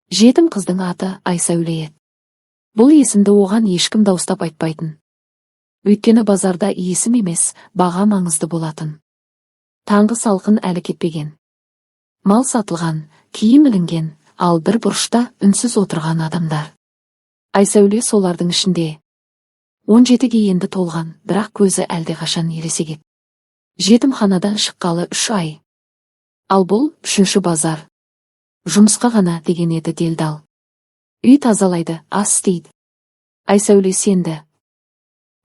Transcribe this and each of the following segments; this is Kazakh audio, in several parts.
Жетім қыздың аты Айсәуле еді. Бұл есімді оған ешкім дауыстап айтпайтын. Өйткені базарда есім емес, баға маңызды болатын. Таңғы салқын әлі кетпеген. Мал сатылған, киім ілінген, ал бір бұрышта үнсіз отырған адамдар. Айсәуле солардың ішінде. 17-ге енді толған, бірақ көзі әлдеқашан ересек еді. Жетімханадан шыққалы 3 ай. Ал бұл 3-ші базар. Жұмысқа ғана деген еді делдал. Үй тазалайды, ас істейді. Айсәуле сенді.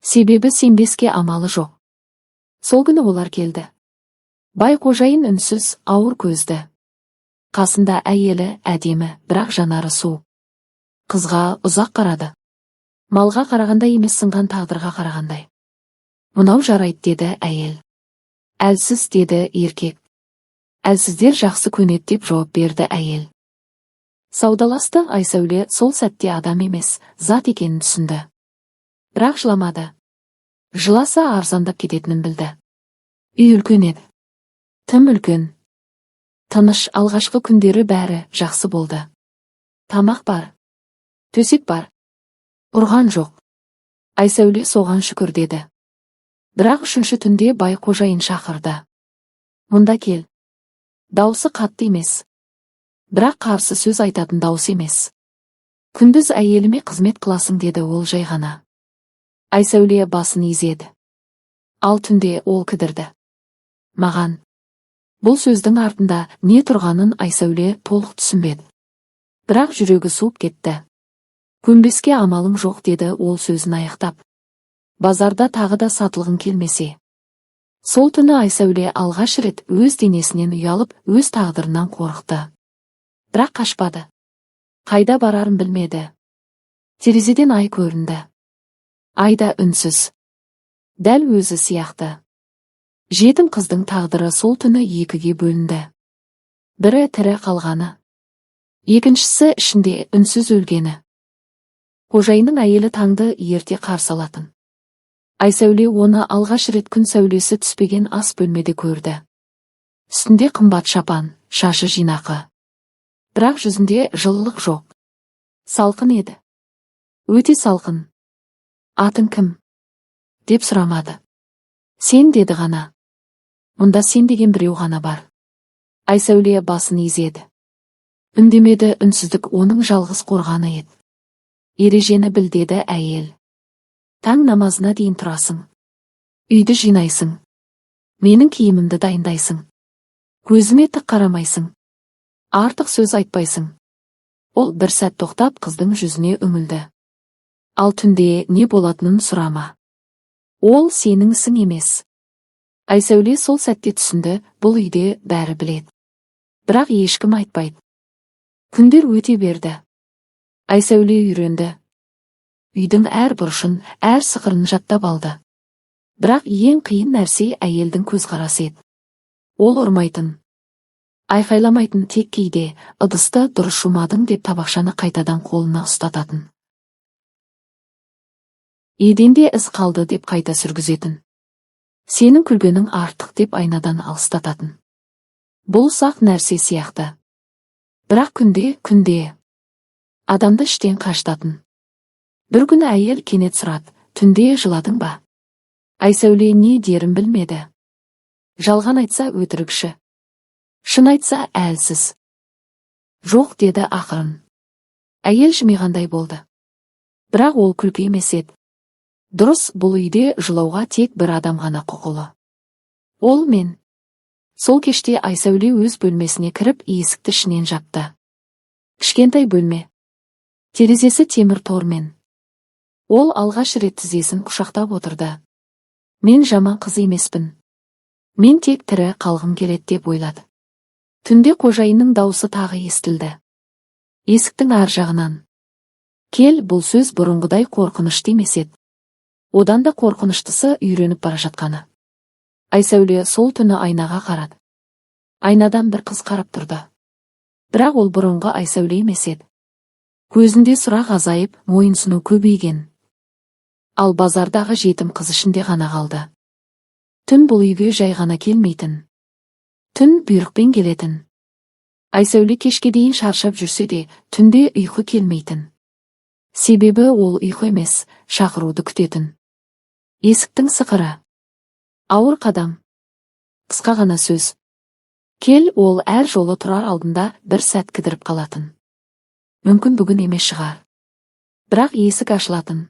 Себебі сенбеске амалы жоқ. Сол күні олар келді. Бай қожайын үнсіз, ауыр көзді. Қасында әйелі әдемі, бірақ жанары су. Қызға ұзақ қарады. Малға қарағандай емес, сынған тағдырға қарағандай. Мынау жарайды деді әйел. Әлсіз деді еркек. Әлсіздер жақсы көнеді деп жауап берді әйел. Саудаласты. Айсәуле сол сәтте адам емес, зат екенін түсінді. Бірақ жыламады. Жыласа арзандап кететінін білді. Үй үлкен еді. Тым үлкен. Тыныш. Алғашқы күндері бәрі жақсы болды. Тамақ бар. Төсек бар. Ұрған жоқ. Айсәуле соған шүкір деді. Бірақ 3-ші түнде бай қожайын шақырды. Мұнда кел. Даусы қатты емес. Бірақ қарсы сөз айтатын дауыс емес. Күндіз әйеліме қызмет қыласың деді ол жай ғана. Айсәуле басын изеді. Ал түнде ол кідірді. Маған. Бұл сөздің артында не тұрғанын Айсәуле толық түсінбеді. Бірақ жүрегі суып кетті. Көнбеске амалым жоқ деді ол сөзін аяқтап. Базарда тағы да сатылғың келмесе. Сол түні Айсәуле алғаш рет өз денесінен ұялып, өз тағдырынан қорықты. Бірақ қашпады. Қайда барарын білмеді. Терезеден ай көрінді. Айда үнсіз. Дәл өзі сияқты. Жетім қыздың тағдыры сол түні 2-ге бөлінді. Бірі тірі қалғаны. Екіншісі ішінде үнсіз өлгені. Қожайынның әйелі таңды ерте қарсы алатын. Айсәуле оны алғаш рет күн сәулесі түспеген ас бөлмеде көрді. Үстінде қымбат шапан, шашы жинақы. Бірақ жүзінде жылылық жоқ. Салқын еді. Өте салқын. Атың кім? Деп сұрамады. Сен деді ғана. Мұнда сен деген біреу ғана бар. Айсәуле басын изеді. Үндемеді. Үнсіздік оның жалғыз қорғаны еді. Ережені біл деді әйел. Таң намазына дейін тұрасың. Үйді жинайсың. Менің киімімді дайындайсың. Көзіме тік қарамайсың. Артық сөз айтпайсың. Ол бір сәт тоқтап қыздың жүзіне үңілді. Ал түнде не болатынын сұрама. Ол сенің ісің емес. Айсәуле сол сәтте түсінді, бұл үйде бәрі біледі. Бірақ ешкім айтпайды. Күндер өте берді. Айсәуле үйренді. Үйдің әр бұрышын, әр сықырын жаттап алды. Бірақ ең қиын нәрсе әйелдің көзқарасы еді. Ол ұрмайтын. Айқайламайтын, тек кейде ыдысты дұрыс жумадың деп табақшаны қайтадан қолына ұстататын. Еденде із қалды деп қайта сүргізетін. Сенің күлгенің артық деп айнадан алыстататын. Бұл сақ нәрсе сияқты. Бірақ күнде адамды іштен қаштатын. Бір күні әйел кенет сұрады, түнде жыладың ба? Айсәуле не дерін білмеді. Жалған айтса өтірікші. Шын айтса әлсіз. Жоқ деді ақырын. Әйел жымиғандай болды. Бірақ ол күлкі емес еді. Дұрыс, бұл үйде жылауға тек бір адам ғана құқылы. Ол мен. Сол кеште Айсәуле өз бөлмесіне кіріп есікті ішінен жапты. Кішкентай бөлме. Терезесі темір тормен. Ол алғаш рет тізесін құшақтап отырды. Мен жаман қыз емеспін. Мен тек тірі қалғым келеді деп ойлады. Түнде қожайынның даусы тағы естілді. Есіктің ар жағынан. Кел, бұл сөз бұрынғыдай қорқынышты емес еді. Одан да қорқыныштысы үйреніп бара жатқаны. Айсәуле сол түні айнаға қарады. Айнадан бір қыз қарап тұрды. Бірақ ол бұрынғы Айсәуле емес еді. Көзінде сұрақ азайып, мойынсыну көбейген. Ал базардағы жетім қыз ішінде ғана қалды. Түн бұл үйге жай ғана келмейтін. Түн бұйрықпен келетін. Айсәуле кешке дейін шаршап жүрсе де, түнде ұйқы келмейтін. Себебі ол ұйқы емес, шақыруды күтетін. Есіктің сықыры. Ауыр қадам. Қысқа ғана сөз. Кел, ол әр жолы тұрар алдында бір сәт кідіріп қалатын. Мүмкін бүгін емес шығар. Бірақ есік ашылатын.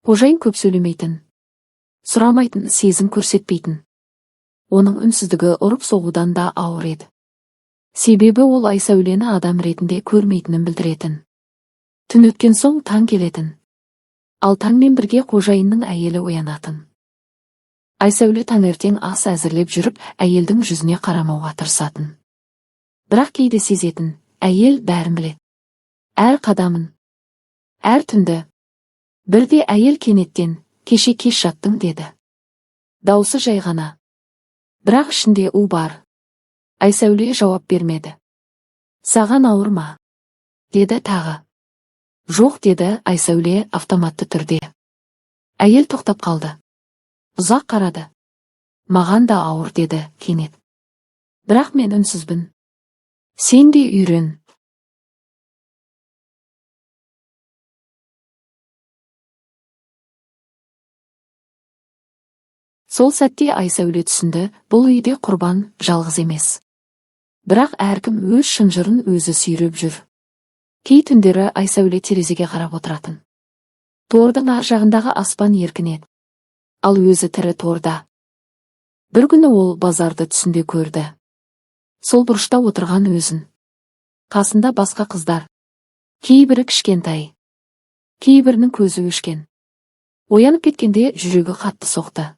Қожайын көп сөйлемейтін. Сұрамайтын, сезім көрсетпейтін. Оның үнсіздігі ұрып соғудан да ауыр еді. Себебі ол Айсәулені адам ретінде көрмейтінін білдіретін. Түн өткен соң таң келетін. Ал таңмен бірге қожайынның әйелі оянатын. Айсәуле таңертең ас әзірлеп жүріп, әйелдің жүзіне қарамауға тырысатын. Бірақ кейде сезетін, әйел бәрін біледі. Әр қадамын, әр түнді. Бірде әйел кенеттен, кеше кеш жаттың деді. Даусы жай ғана. Бірақ ішінде у бар. Айсәуле жауап бермеді. Саған ауыр ма? Деді тағы. Жоқ, деді Айсәуле автоматты түрде. Әйел тоқтап қалды. Ұзақ қарады. Маған да ауыр, деді кенет. Бірақ мен үнсізбін. Сен де үйрен. Сол сәтте Айсәуле түсінді, бұл үйде құрбан жалғыз емес. Бірақ әркім өз шынжырын өзі сүйреп жүр. Кей түндері Айсәуле терезеге қарап отыратын. Тордың ар жағындағы аспан еркінеді. Ал өзі тірі торда. Бір күні ол базарды түсінде көрді. Сол бұрышта отырған өзін. Қасында басқа қыздар. Кейбірі кішкентай. Кейбірінің көзі өшкен. Оянып кеткенде жүрегі қатты соқты.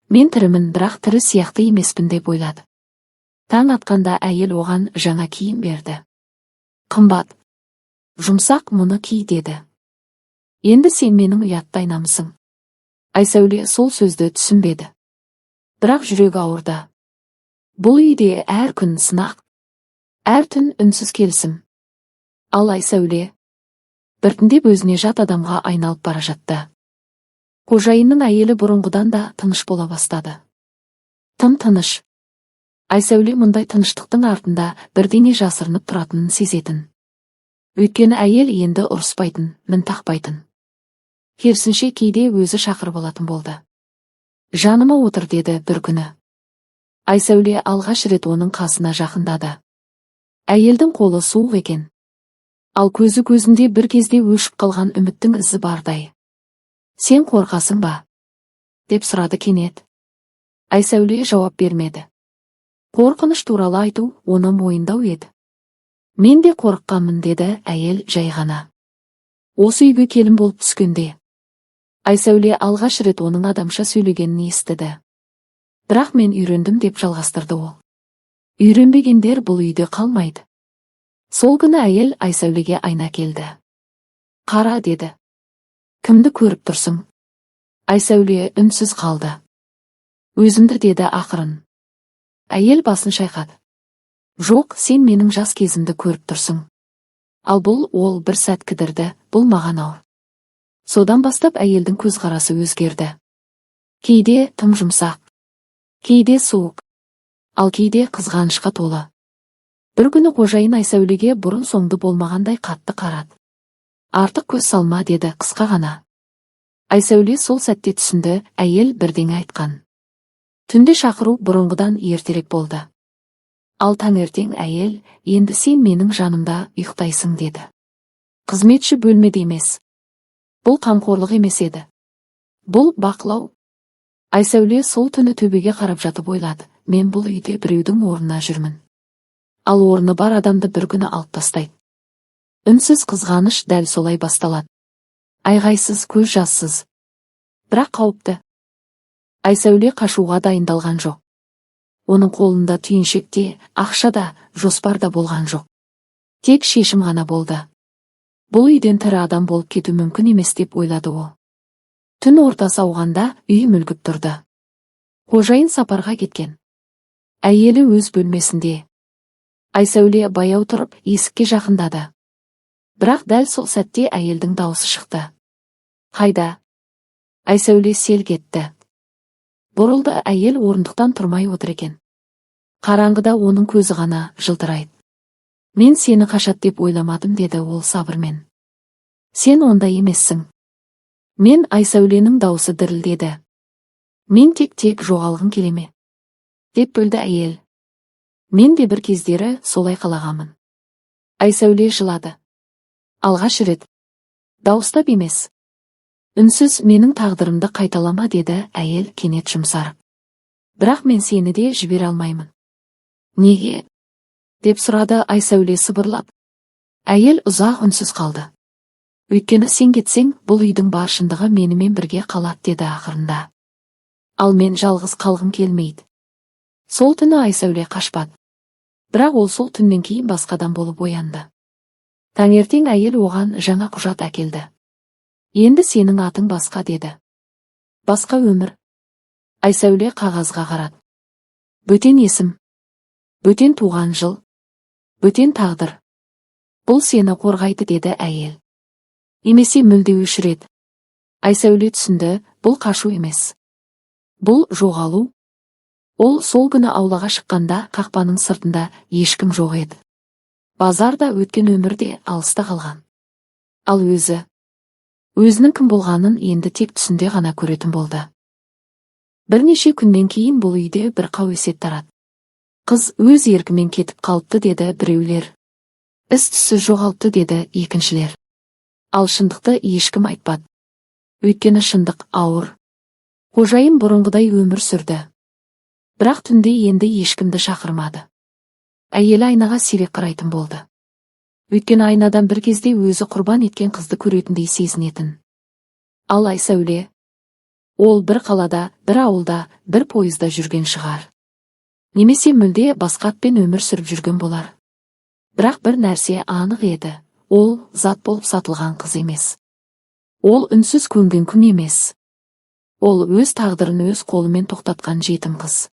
Мен тірімін, бірақ тірі сияқты емеспін деп ойлады. Таң атқанда әйел оған жаңа киім берді. Қымбат. Жұмсақ, мұны ки, деді. Енді сен менің ұяттай намысың. Айсәуле сол сөзді түсінбеді. Бірақ жүрегі ауырды. Бұл үйде әр күн сынақ. Әр түн үнсіз келісім. Ал Айсәуле біртіндеп өзіне жат адамға айналып бара жатты. Қожайынның әйелі бұрынғыдан да тыныш бола бастады. Тым тыныш. Айсәуле мұндай тыныштықтың артында бірдеңе жасырынып тұратынын сезетін. Өйткені әйел енді ұрыспайтын, мін тақпайтын. Керісінше кейде өзі шақырып алатын болды. Жаныма отыр, деді бір күні. Айсәуле алғаш рет оның қасына жақындады. Әйелдің қолы суық екен. Ал көзі көзінде бір кезде өшіп қалған үміттің ізі бардай. Сен қорқасың ба? Деп сұрады кенет. Айсәуле жауап бермеді. Қорқыныш туралы айту оны мойындау еді. Мен де қорыққанмын, деді әйел жай ғана. Осы үйге келін болып түскенде. Айсәуле алғаш рет оның адамша сөйлегенін естіді. Бірақ мен үйрендім, деп жалғастырды ол. Үйренбегендер бұл үйде қалмайды. Сол күні әйел Айсәулеге айна келді. Қара, деді. Кімді көріп тұрсың? Айсәуле үнсіз қалды. Өзімді, деді ақырын. Әйел басын шайқады. Жоқ, сен менің жас кезімді көріп тұрсың. Ал бұл, ол бір сәт кідірді, бұл маған ауыр. Содан бастап әйелдің көзқарасы өзгерді. Кейде тым жұмсақ, кейде суық, ал кейде қызғанышқа толы. Бір күні қожайын Айсәулеге бұрын соңды болмағандай қатты қарады. Артық көз салма, деді қысқа ғана. Айсәуле сол сәтте түсінді, әйел бірдеңе айтқан. Түнде шақыру бұрынғыдан ертерек болды. Ал таңертең әйел, енді сен менің жанымда ұйықтайсың, деді. Қызметші бөлмеде емес. Бұл қамқорлық емес еді. Бұл бақылау. Айсәуле сол түні төбеге қарап жатып ойлады. Мен бұл үйде біреудің орнына жүрмін. Ал орны бар адамды бір күні алып тастайды. Үнсіз қызғаныш дәл солай басталады. Айғайсыз, көз жассыз. Бірақ қауіпті. Айсәуле қашуға дайындалған жоқ. Оның қолында түйіншекте, ақшада, жоспарда болған жоқ. Тек шешім ғана болды. Бұл үйден тірі адам болып кету мүмкін емес, деп ойлады ол. Түн ортасы ауғанда үй мүлгіп тұрды. Қожайын сапарға кеткен. Әйелі өз бөлмесінде. Айсәуле баяу тұрып есікке жақындады. Бірақ дәл сол сәтте әйелдің дауысы шықты. Қайда? Айсәуле селк етті. Бұрылды, әйел орындықтан тұрмай отыр екен. Қараңғыда оның көзі ғана жылтырайды. Мен сені қашат деп ойламадым, деді ол сабырмен. Сен ондай емессің. Мен Айсәуленің даусы дірілдеді. Мен тек жоғалғым келеме? Деп бөлді әйел. Мен де бір кездері солай қалағамын. Айсәуле жылады. Алғаш рет. Дауыстап емес. Үнсіз менің тағдырымды қайталама, деді әйел кенет жұмсарып. Бірақ мен сені де жібере алмаймын. Неге? Деп сұрады Айсәуле сыбырлап. Әйел ұзақ үнсіз қалды. Өйткені сен кетсең, бұл үйдің бар шындығы менімен бірге қалады, деді ақырында. Ал мен жалғыз қалғым келмейді. Сол түні Айсәуле қашпады. Бірақ ол сол түннен кейін басқадан болып оянды. Таңертең әйел оған жаңа құжат әкелді. Енді сенің атың басқа, деді. Басқа өмір. Айсәуле қағазға қарады. Бөтен есім. Бөтен туған жыл. Бөтен тағдыр. Бұл сені қорғайды, деді әйел. Емесе мүлде өшіреді. Айсәуле түсінді, бұл қашу емес. Бұл жоғалу. Ол сол күні аулаға шыққанда қақпаның сыртында ешкім жоқ еді. Базарда өткен өмірде алыста қалған. Ал өзінің кім болғанын енді тек түсінде ғана көретін болды. Бірнеше күннен кейін бұл үйде бір қауесет тарады. Қыз өз еркімен кетіп қалыпты, деді біреулер. Із-түссіз жоғалыпты, деді екіншілер. Ал шындықты ешкім айтпады. Өйткені шындық ауыр. Қожайын бұрынғыдай өмір сүрді. Бірақ түнде енді ешкімді шақырмады. Әйелі айнаға сирек қарайтын болды. Өйткені айнадан бір кезде өзі құрбан еткен қызды көретіндей сезінетін. Ал Айсәуле, ол бір қалада, бір ауылда, бір пойызда жүрген шығар. Немесе мүлде басқа атпен өмір сүріп жүрген болар. Бірақ бір нәрсе анық еді, ол зат болып сатылған қыз емес. Ол үнсіз көнген күн емес. Ол өз тағдырын өз қолымен тоқтатқан жетім қыз.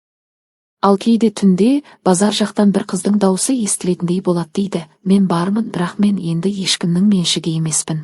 Ал кейде түнде базар жақтан бір қыздың даусы естілетіндей болады, дейді. Мен бармын, бірақ мен енді ешкімнің меншігі емеспін.